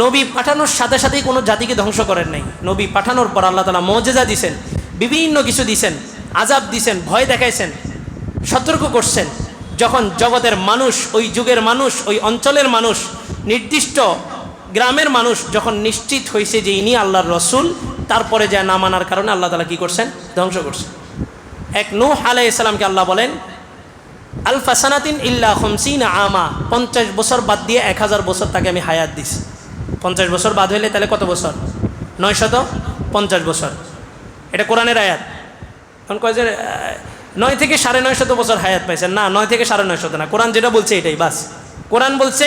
নবী পাঠানোর সাথে সাথেই কোনো জাতিকে ধ্বংস করেন নাই। নবী পাঠানোর পর আল্লাহ তাআলা মুজিজা দিছেন, বিভিন্ন কিছু দিছেন, আযাব দিছেন, ভয় দেখাইছেন, সতর্ক করছেন। যখন জগতের মানুষ, ওই যুগের মানুষ, ওই অঞ্চলের মানুষ, নির্দিষ্ট গ্রামের মানুষ যখন নিশ্চিত হয়েছে যে ইনি আল্লাহর রসুল, তারপরে যা না মানার কারণে আল্লাহ তাআলা কী করছেন? ধ্বংস করছেন। এক নূহ আলাইহিস সালামকে আল্লাহ বলেন আলফা সানাতিন ইল্লা খামসিনা আমা, 50 বছর বাদ দিয়ে 1000 বছর তাকে আমি হায়াত দিছি। 50 বছর বাদ হইলে তাহলে কত বছর? 950 বছর। এটা কোরআনের আয়াত। এখন কয় যে 9 থেকে 950 বছর হায়াত পাইছেন। না, 9 থেকে 950 না, কোরআন যেটা বলছে এটাই বাস। কোরআন বলছে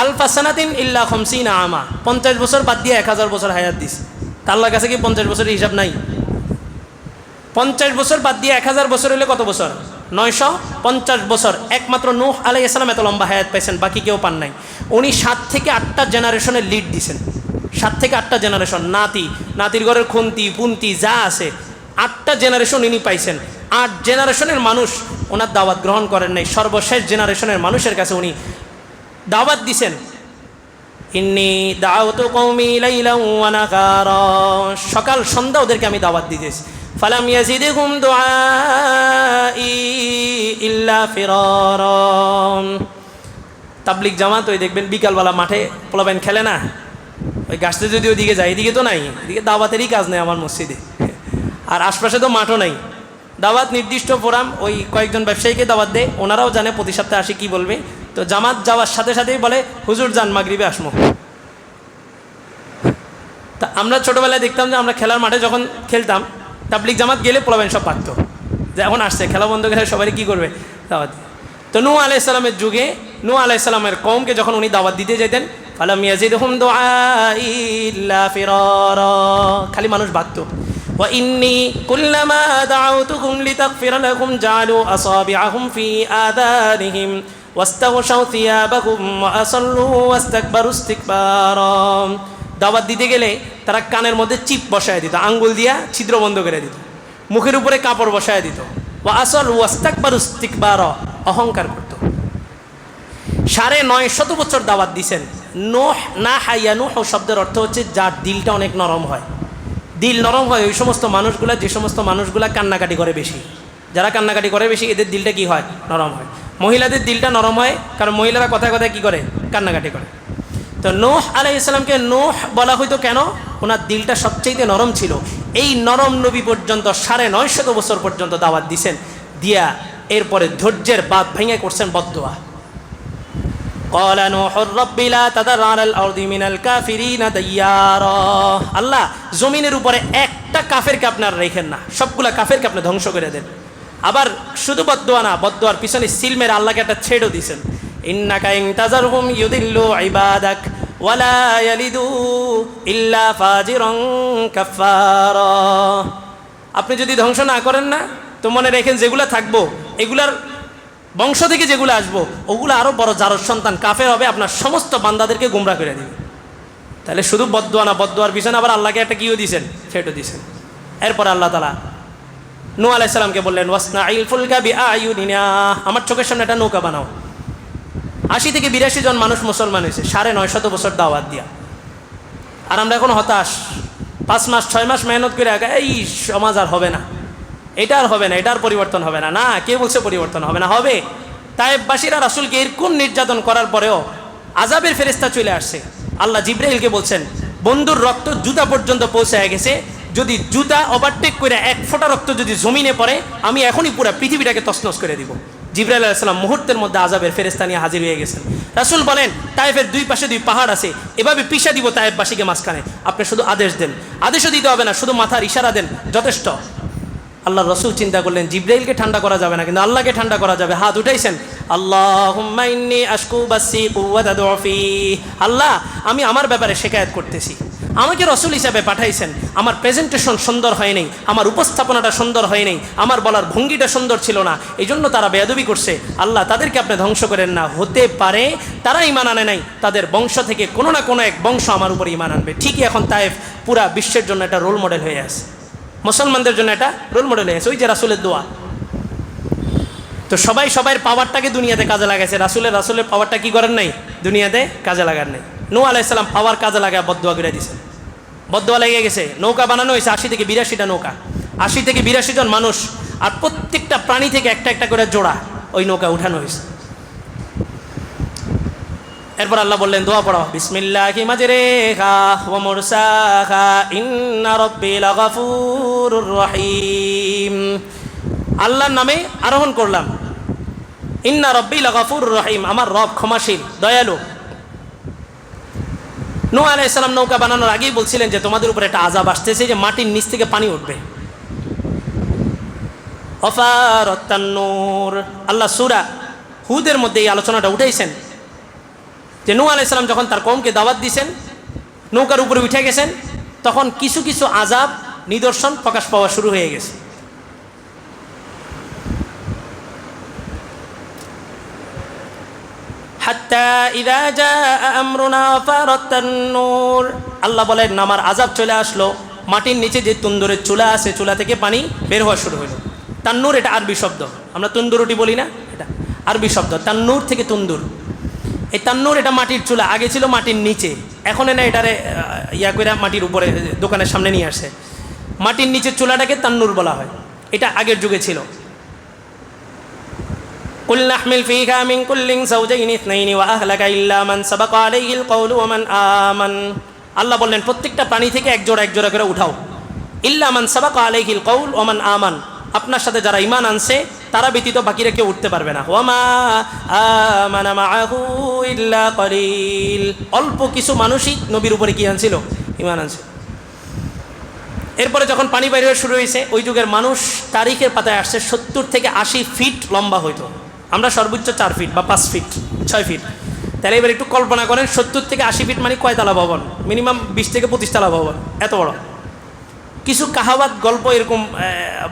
আলফা সানাতিন ইল্লা খামসিনা আমা, 50 বছর বাদ দিয়ে 1000 বছর হায়াত দিস। তা আল্লাহর কাছে কি 50 বছরের হিসাব নাই? 50 বছর বাদ দিয়ে 1000 বছর হলে কত বছর? 950 বছর। একমাত্র নূহ আলাইহিস সালাম এত লম্বা হায়াত পাইছেন, বাকি কেউ পান নাই। উনি 7 থেকে 8টা জেনারেশনের লিড দিছেন। 7 থেকে 8টা জেনারেশন, নাতির ঘরের খুন্তি পুন্তি যা আছে 8টা জেনারেশন ইনি পাইছেন। 8 জেনারেশনের মানুষ ওনার দাওয়াত গ্রহণ করেন নাই। সর্বশেষ জেনারেশনের মানুষের কাছে উনি দাওয়াত দিছেন, ইন্নী দাউতু কওমি লাইলান ওয়া নাহারা, সকাল সন্ধ্যা ওদেরকে আমি দাওয়াত দিতেছি। ফালাম ইয়াজিদহুম দুআই ইল্লা ফিরারা। তাবলিগ জামাত ওই দেখবেন বিকালবেলা মাঠে পোলাবেন খেলে না, ওই গাছতে যদি ওইদিকে যায়, এদিকে তো নাই, এদিকে দাওয়াতেরই কাজ নেই আমার মসজিদে, আর আশপাশে তো মাঠও নাই। দাওয়াত নির্দিষ্ট ফোরাম, ওই কয়েকজন ব্যবসায়ীকে দাওয়াত দেয়, ওনারাও জানে প্রতি সপ্তাহে আসি কী বলবে। তো জামাত যাওয়ার সাথে সাথেই বলে হুজুর যান মাগরিবে আসমো। তা আমরা ছোটোবেলায় দেখতাম যে আমরা খেলার মাঠে যখন খেলতাম, তাবলিগ জামাত গেলে পোলাবেন সব পারতো যে এখন আসছে, খেলা বন্ধ করে সবাই কী করবে? দাওয়াত। তো নূহ আলাইহিস সালামের যুগে নূহ আলাইহিস সালামের কওমকে যখন উনি দাওয়াত দিতে যেতেন, ফালাম ইয়াজিদহুম দুআই ইল্লা ফিরারা, খালি মানুষ ভাগতো। ওয়া ইন্নী কুল্লামা দাউতুহুম লিতাগফিরা লাহুম জাআলু আসাবিআহুম ফি আযানিহিম ওয়াস্তাগশাউ থিয়াবাহুম ওয়া আসাল্লু ওয়াস্তাকবারু ইস্তিকবারা। দাওয়াত দিতে গেলে তারা কানের মধ্যে চিপ বসায় দিত, আঙ্গুল দিয়া ছিদ্র বন্ধ করে দিত, মুখের উপরে কাপড় বসায় দিত, ওয়া আসাল্লু ওয়াস্তাকবারু ইস্তিকবারা, অহংকার করত। 950 বছর দাওয়াত দিছেন। নূহ না হাইয়া নূহ শব্দের অর্থ হচ্ছে যার দিলটা অনেক নরম হয়। দিল নরম হয় ওই সমস্ত মানুষগুলা, যে সমস্ত মানুষগুলা কান্নাকাটি করে বেশি। যারা কান্নাকাটি করে বেশি, এদের দিলটা কি হয়? নরম হয়। মহিলাদের দিলটা নরম হয়, কারণ মহিলারা কথায় কথায় কী করে? কান্নাকাটি করে। তো নূহ আলাইহিস সালামকে নূহ বলা হইতো কেন? ওনার দিলটা সবচেয়ে নরম ছিল। এই নরম নবী পর্যন্ত 950 বছর পর্যন্ত দাওয়াত দিছেন, দিয়া এরপরে ধৈর্যের বাঁধ ভেঙে করছেন বদদুয়া। قال نوح رب لا تذر على الارض من الكافرين ديارا, আল্লাহ জমিনের উপরে একটা কাফেরকে আপনার রেখেন না, সবগুলা কাফেরকে আপনি ধ্বংস করে দেন। আবার শুধু বদদুয়া না, বদদুয়ার পিছনে সিলমের আল্লাহকে একটা ছেড়ও দিয়েছেন, ইন্নাকা ইন তাজারহুম ইউদিল্লু ইবাদাক ওয়ালা ইয়ালিদু ইল্লা ফাজিরান কাফারা। আপনি যদি ধ্বংস না করেন না, তো মনে রেখেন যেগুলা থাকবো, এগুলার বংশ থেকে যেগুলো আসবো, ওগুলো আরও বড় জারজ সন্তান কাফের হবে, আপনার সমস্ত বান্দাদেরকে গুমরা করে দেবে। তাহলে শুধু বদদুয়া না, বদদুয়ার পিছনে আবার আল্লাহকে একটা কিও দিয়েছেন, ছেটও দিয়েছেন। এরপর আল্লাহ তাআলা নূহ আলাইহিস সালামকে বললেন ওয়াসনাইল ফুলকা বিআয়ুনিনা, আমার চোখের সামনে একটা নৌকা বানাও। 80 থেকে 82 জন মানুষ মুসলমান হয়েছে 950 বছর দাওয়াত দিয়া। আর আমরা এখন হতাশ, 5 মাস 6 মাস মেহনত করে এই সমাজ আর হবে না, এটা আর হবে না, এটার পরিবর্তন হবে না। না, কে বলছে পরিবর্তন হবে না? হবে। তায়েববাসীরা রাসূলকে এরকম নির্যাতন করার পরেও আযাবের ফেরেশতা চলে আসছে। আল্লাহ জিবরাইলকে বলছেন বন্ধুর রক্ত জুতা পর্যন্ত পৌঁছায় গেছে, যদি জুতা ওভারটেক করে 1 ফোঁটা রক্ত যদি জমিনে পড়ে, আমি এখনই পুরো পৃথিবীটাকে তছনছ করে দিব। জিবরাইল আলাইহিস সালাম মুহূর্তের মধ্যে আযাবের ফেরেশতা নিয়ে হাজির হয়ে গেছেন। রাসূল বলেন তায়েফের 2 পাশে 2 পাহাড় আছে, এভাবে পিষা দিব তায়েববাসীকে মাঝখানে, আপনি শুধু আদেশ দেন। আদেশও দিতে হবে না, শুধু মাথার ইশারা দেন, যথেষ্ট। আল্লাহ রসুল চিন্তা করলেন জিবরাইলকে ঠান্ডা করা যাবে না, কিন্তু আল্লাহকে ঠান্ডা করা যাবে। হাত উঠাইছেন, আল্লাহুম্মা ইন্নী আশকু বাসি কুওয়াতা দুফি, আল্লাহ আমি আমার ব্যাপারে শিকায়ত করতেছি, আমাকে রসুল হিসাবে পাঠাইছেন, আমার প্রেজেন্টেশন সুন্দর হয় নাই, আমার উপস্থাপনাটা সুন্দর হয় নাই, আমার বলার ভঙ্গিটা সুন্দর ছিল না, এই জন্য তারা বেয়াদবি করছে। আল্লাহ তাদেরকে আপনি ধ্বংস করেন না। হতে পারে তারা ঈমান আনে নাই, তাদের বংশ থেকে কোনো না কোনো এক বংশ আমার উপর ঈমান আনবে। ঠিকই এখন তায়েফ পুরা বিশ্বের জন্য একটা রোল মডেল হয়ে আছে, মুসলমানদের জন্য একটা রোল মডেল হয়ে আছে, ওই যে রাসূলের দোয়া। তো সবাই সবার পাওয়ারটাকে দুনিয়াতে কাজে লাগাইছে, রাসূলের পাওয়ারটা কি করেন নাই? দুনিয়াতে কাজে লাগান নাই। নূহ আলাইহিস সালাম পাওয়ার কাজে লাগায় বদদোয়া করে দিয়েছেন। বদদোয়া লেগে গেছে। নৌকা বানানো হয়েছে 80 থেকে 82টা নৌকা, 80 থেকে 82 জন মানুষ, আর প্রত্যেকটা প্রাণী থেকে একটা একটা করে জোড়া ওই নৌকা উঠানো হয়েছে। এরপর আল্লাহ বললেন দোয়া পড়ো, বিসমিল্লাহি মাজরিহা ওয়া মুরসাহা ইন্না রাব্বি লাগাফুরুর রহিম। আল্লাহর নামে আরোহণ করলাম, ইন্না রাব্বি লাগাফুরুর রহিম, আমার রব ক্ষমাশীল দয়ালু। নূহ আলাইহিস সালাম নৌকা বানানোর আগেই বলছিলেন যে তোমাদের উপরে একটা আযাব আসতেছে, যে মাটির নিচ থেকে পানি উঠবে। অফারাত তান্নুর, আল্লাহ সূরা হুদের মধ্যে এই আলোচনাটা উঠাইছেন যে নূহ আলাইহিস সালাম যখন তার কওমকে দাওয়াত দিয়েছেন, নৌকার উপরে উঠে গেছেন, তখন কিছু কিছু আযাব নিদর্শন প্রকাশ পাওয়া শুরু হয়ে গেছে। হাত্তা ইযা জাআ আমরুনা ফারাত তান্নুর, আল্লাহ বলেন আমার আযাব চলে আসলো, মাটির নিচে যে তন্দুরের চুলা আছে, চুলা থেকে পানি বের হওয়া শুরু হলো। তান্নুর এটা আরবি শব্দ, আমরা তন্দুর রুটি বলি না, এটা আরবি শব্দ। তান্নুর থেকে তন্দুর, এই তান্নুর এটা মাটির চুলা, আগে ছিল মাটির নিচে, এখন না এটারে ইয়া করে মাটির উপরে দোকানের সামনে নিয়ে আসে। মাটির নিচের চুলাটাকে তান্নুর বলা হয়, এটা আগের যুগে ছিল। কুল নাহমিল ফীহা মিন কুল্লিন যাওজাইনি ইসনাইনি ওয়া আহলাকা ইল্লা মান সাবাকা আলাইহিল কওলু ওয়া মান আমান। আল্লাহ বললেন প্রত্যেকটা প্রাণী থেকে এক জোড়া করে উঠাও, ইল্লা মান সাবাকা আলাইহিল কওল ওয়া মান আমান, আপনার সাথে যারা ঈমান আনছে তারা ব্যতীত বাকিরা কেউ উঠতে পারবে না। ওয়া মা আমানা মাআহু ইল্লা কলিল, অল্প কিছু মানুষই নবীর উপরে কি আনছিল, ঈমান আনছে। এরপরে যখন পানি বাইরে শুরু হয়েছে, ওই যুগের মানুষ তারিখের পাতায় আসছে 70 থেকে 80 ফিট লম্বা হইতো, আমরা সর্বোচ্চ 4 ফিট বা 5 ফিট 6 ফিট। তাহলে এবার একটু কল্পনা করেন 70 থেকে 80 ফিট মানে কয়তলা ভবন, মিনিমাম 20 থেকে 25 তলা ভবন, এত বড়। কিছু কাহাওয়াত গল্প এরকম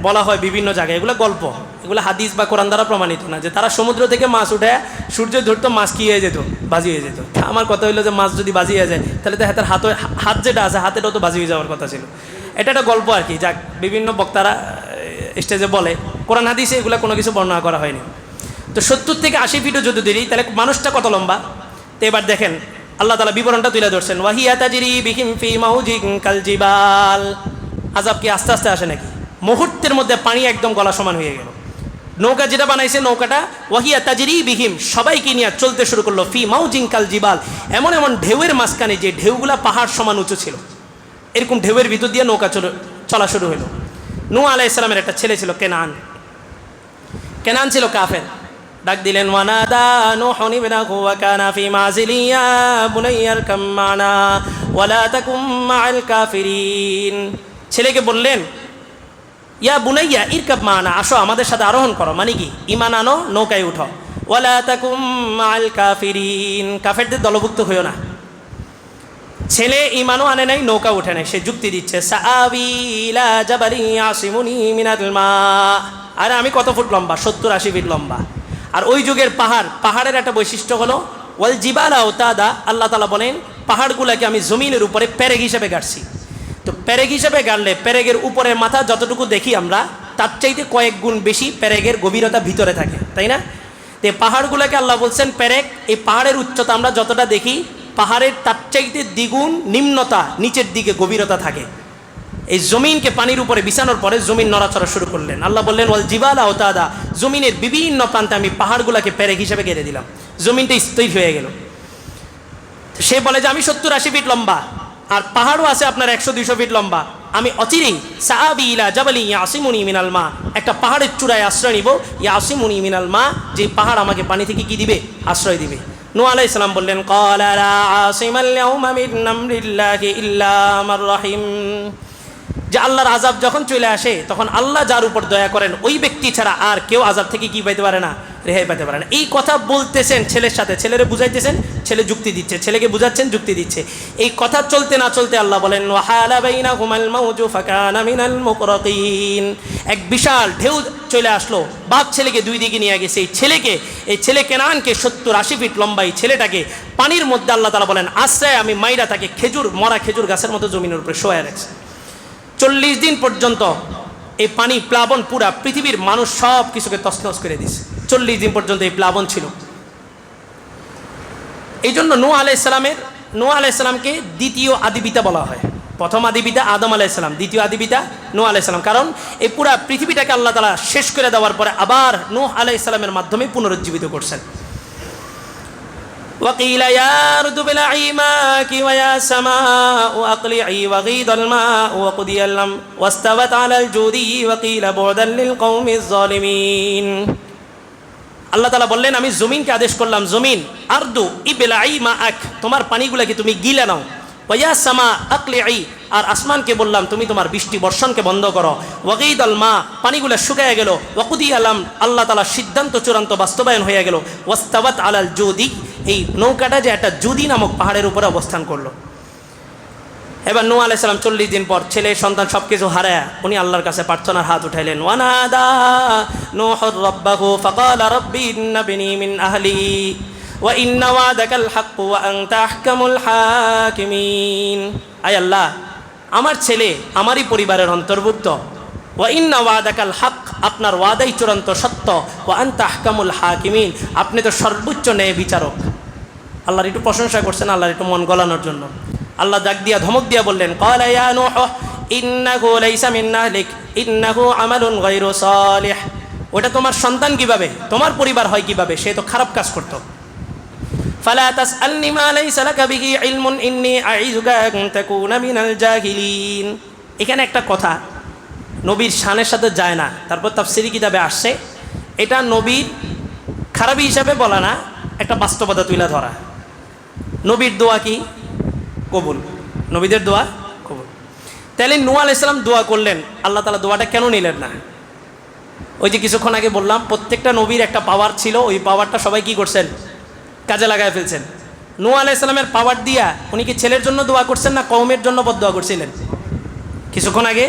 বলা হয় বিভিন্ন জায়গায়, এগুলো গল্প, এগুলো হাদিস বা কোরআন দ্বারা প্রমাণিত না, যে তারা সমুদ্র থেকে মাছ উঠে সূর্য ধরতো, মাছ কি হয়ে যেত, বাজি হয়ে যেত। আমার কথা হইলো যে মাছ যদি বাজি হয়ে যায় তাহলে তো হাতের হাত যেটা আছে হাতেটাও তো বাজি হয়ে যাওয়ার কথা ছিল। এটা একটা গল্প আর কি, যাক বিভিন্ন বক্তারা স্টেজে বলে, কোরআন হাদিসে এগুলো কোনো কিছু বর্ণনা করা হয়নি। তো 70 থেকে 80 ফিটও যদি ধরি তাহলে মানুষটা কত লম্বা। তো এবার দেখেন আল্লাহ তাআলা বিবরণটা তুলে ধরছেন, ওয়াহিয়া তাজরি বিহিম ফি মাউজিন কাল জিবাল। আযাব কি আস্তে আস্তে আসে নাকি? মুহূর্তের মধ্যে পানি একদম গলা সমান হয়ে গেল। নৌকা যেটা বানাইছে, নৌকাটা ওয়াহিয়া তাজরি বিহিম, সবাইকে নিয়ে চলতে শুরু করলো, ফি মাউজিন কাল জিবাল, এমন এমন ঢেউয়ের মাঝখানে যে ঢেউগুলা পাহাড় সমান উঁচু ছিল, এরকম ঢেউয়ের ভিতর দিয়ে নৌকা চলা শুরু হলো। নূহ আলাইহিস সালামের একটা ছেলে ছিল কেনান, কেনান ছিল কাফের। ডাক দিলেন, ওয়ানাদা নূহুন ইবনাহু ওয়া কানা ফি মাযিলি ইয়া বুনাইয়া আরকাম মা'না ওয়া লা তাকুম মা'আল কাফিরিন। ছেলেকে বললেন, ইয়া বুনাইয়া ইরকাব মা'না, আসো আমাদের সাথে আরোহণ করো, মানে কি ঈমান আনো, নৌকায় উঠো। ওয়া লা তাকুম মা'আল কাফিরিন, কাফেরদের দলভুক্ত হইও না। ছেলে ঈমানও আনে নাই, নৌকা উঠে নাই, সে যুক্তি দিচ্ছে, সাআবি ইলা জাবালিন ইয়াসিমুনি মিনাল মা। আরে আমি কত ফুট লম্বা, 70-80 ফিট লম্বা। আর ওই যুগের পাহাড়ের একটা বৈশিষ্ট্য হলো ওয়াল জিবালা আওতাদা, আল্লাহ তাআলা বলেন পাহাড়গুলোকে আমি জমিনের উপরে পেরেক হিসেবে গাড়ছি। তো পেরেক হিসেবে গাড়লে পেরেকের উপরের মাথা যতটুকু দেখি আমরা, তার চাইতে কয়েক গুণ বেশি পেরেকের গভীরতা ভিতরে থাকে, তাই না? তো পাহাড়গুলোকে আল্লাহ বলছেন পেরেক, এই পাহাড়ের উচ্চতা আমরা যতটা দেখি, পাহাড়ের তার চাইতে দ্বিগুণ নিম্নতা, নিচের দিকে গভীরতা থাকে। এই জমিনকে পানির উপরে বিছানোর পরে জমিন নড়াচড়া শুরু করলেন। আল্লাহ বললেন, ওয়াল জিবালা আওতাদা, জমিনের বিভিন্ন প্রান্তে আমি পাহাড়গুলোকে পেরেক হিসেবে গেড়ে দিলাম, জমিনটা স্থির হয়ে গেল। সে বলে যে আমি 70-80 ফিট লম্বা, আর পাহাড়ও আছে আপনার 100-200 ফিট লম্বা। আমি অচিরেই সাআবি ইলা জাবালিন ইয়াসিমুনি মিনাল মা, একটা পাহাড়ের চূড়ায় আশ্রয় নিব, ইয়াসিমুনি মিনাল মা, যে পাহাড় আমাকে পানি থেকে কি দিবে, আশ্রয় দিবে। নূহ আলাইহিস সালাম বললেন, ক্বালা লা আসিমাল ইয়াউমা মিন আমরিল্লাহি ইল্লা মান রাহিম, যে আল্লাহর আযাব যখন চলে আসে তখন আল্লাহ যার উপর দয়া করেন ওই ব্যক্তি ছাড়া আর কেউ আযাব থেকে কি পাইতে পারে না, রেহাই পাইতে পারে না। এই কথা বলতেছেন ছেলের সাথে, ছেলেরে বুঝাইতেছেন, ছেলে যুক্তি দিচ্ছে, ছেলেকে বুঝাচ্ছেন, যুক্তি দিচ্ছে। এই কথা চলতে না চলতে আল্লাহ বলেন, ওয়া হালা বাইনাহুমাল মাউজু ফাকানা মিনাল মুকরাকিন, এক বিশাল ঢেউ চলে আসলো, বাপ ছেলেকে দুই দিকে নিয়ে গেছে। এই ছেলে কেনানকে 70-80 ফিট লম্বা এই ছেলেটাকে পানির মধ্যে আল্লাহ তাআলা বলেন আশ্রয় আমি মাইরা তাকে মরা খেজুর গাছের মতো জমিনের উপরে শোয়া রাখছে। 40 দিন পর্যন্ত এই পানি প্লাবন পুরা পৃথিবীর মানুষ সব কিছুকে তছনছ করে দিছে। 40 দিন পর্যন্ত এই প্লাবন ছিল। এই জন্য নূহ আলাইহিস সালামের নূহ আলাইহিস সালামকে দ্বিতীয় আদিপিতা বলা হয়। প্রথম আদিপিতা আদম আলাইহিস সালাম, দ্বিতীয় আদিপিতা নূহ আলাইহিস সালাম। কারণ এই পুরা পৃথিবীটাকে আল্লাহ তাআলা শেষ করে দেওয়ার পরে আবার নূহ আলাইহিস সালামের মাধ্যমে পুনরুজ্জীবিত করছেন। وقيل يا أرض ابلعي ماءك ويا سماء أقلعي وغيض الماء وقضي الأمر واستوت على الجودي وقيل بعدا للقوم الظالمين। আল্লাহ তাআলা বললেন আমি জমিনকে আদেশ করলাম, জমিন আরদু ইবলাই মাআক, তোমার পানিগুলোকে তুমি গিলে নাও। ওয়া সামা আকলিই, আর আসমানকে বললাম তুমি তোমার বৃষ্টি বর্ষণকে বন্ধ করো। ওয়াগীদাল মা, পানিগুলো শুকিয়ে গেল। ওয়াকুদি আলাম, আল্লাহ তাআলা সিদ্ধান্ত চূড়ান্ত বাস্তবায়ন হয়ে গেল। ওয়াস্তাওয়াত আলাল জুদি, এই নৌকাটা যে একটা জুদি নামক পাহাড়ের উপরে অবস্থান করলো। এবার নূহ আলাইহিস সালাম 40 দিন পর ছেলে সন্তান সব কিছু হারায় উনি আল্লাহর কাছে প্রার্থনার হাত উঠাইলেন। ওয়ানাদা নূহুর রাব্বাহু ফাকালা রাব্বি ইন্না বিনি মিন আহলি ওয়া ইন্না ওয়াদাকাল হক ওয়া আনতা আহকামুল হাকিমিন। আয় আল্লাহ, আমার ছেলে আমারই পরিবারের অন্তর্ভুক্ত। ওয়া ইন্না ওয়াদাকাল হক, আপনার ওয়াদাই চূড়ান্ত সত্য। ওয়া আনতা আহকামুল হাকিমিন, আপনি তো সর্বোচ্চ ন্যায় বিচারক। আল্লাহর একটু প্রশংসা করছেন, আল্লাহর একটু মন গলানোর জন্য। আল্লাহ ডাক দিয়া ধমক দিয়া বললেন, ক্বালা ইয়া নূহ ইন্নাহু লাইসা মিন আহলিক ইন্নাহু আমালুন গায়রু সালিহ। ওটা তোমার সন্তান কিভাবে, তোমার পরিবার হয় কিভাবে, সে তো খারাপ কাজ করত। ফালা তাসআলনি মা লাইসা লাকা বিহি ইলমুন ইন্নী আইযুকা আন তাকুনা মিনাল জাহিলিন। এখানে একটা কথা নবীর শানের সাথে যায় না, তারপর তাফসীরি কিতাবে আসছে এটা নবীর খারাপি হিসাবে বলা না, একটা বাস্তবতা তুলে ধরা। নবীর দোয়া কি কবুল, নবীদের দোয়া কবুল। তাহলে নূহ আলাইহিস সালাম দোয়া করলেন, আল্লাহ তাআলা দোয়াটা কেন নিলেন না? ওই যে কিছুক্ষণ আগে বললাম প্রত্যেকটা নবীর একটা পাওয়ার ছিল, ওই পাওয়ারটা সবাই কি করছেন, কাজে লাগায় ফেলছেন। নূহ আলাইহিস সালামের পাওয়ার দিয়া উনি কি ছেলের জন্য দোয়া করছেন না কওমের জন্য বদদোয়া করছিলেন? কিছুক্ষণ আগে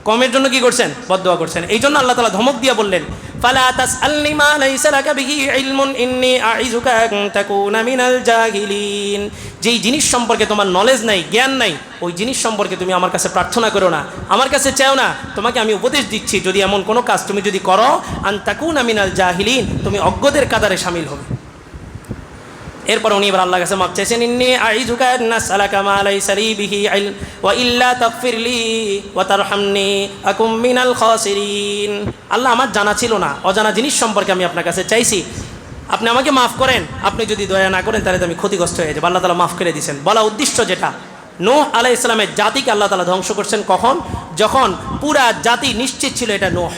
কওমের জন্য কি করছেন, বদদোয়া করছেন। এই জন্য আল্লাহ তাআলা ধমক দিয়া বললেন, ফালা তাসআলনি মা লাইসা লাকা বিহি ইলমুন ইন্নী আইযুকা আন তাকুনা মিনাল জাহিলিন। যেই জিনিস সম্পর্কে তোমার নলেজ নাই, জ্ঞান নাই, ওই জিনিস সম্পর্কে তুমি আমার কাছে প্রার্থনা করো না, আমার কাছে চাও না। তোমাকে আমি উপদেশ দিচ্ছি, যদি এমন কোনো কাজ তুমি যদি করো, আন তাকুনা মিনাল জাহিলিন, তুমি অজ্ঞদের কাতারে শামিল হবে। এরপর উনি এবার আল্লাহর কাছে মাপ চাইছেন, ইন্নী আইযুকা আন নাসআলাকা মা লাইসা লি বিহি ইলম ওয়া ইল্লা তাগফিরলি ওয়া তারহামনি আকুম মিনাল খাসিরিন। আল্লাহ, আমার জানা ছিল না, অজানা জিনিস সম্পর্কে আমি আপনার কাছে চাইছি, আপনি আমাকে মাফ করেন। আপনি যদি দয়া না করেন তাহলে তো আমি ক্ষতিগ্রস্ত হয়ে যাব। আল্লাহ তাআলা মাফ করে দিয়েছেন। বলা উদ্দেশ্য যেটা, নূহ আলাইহিস সালামের জাতিকে আল্লাহ তাআলা ধ্বংস করছেন কখন? যখন পুরা জাতি নিশ্চিত ছিল এটা নূহ।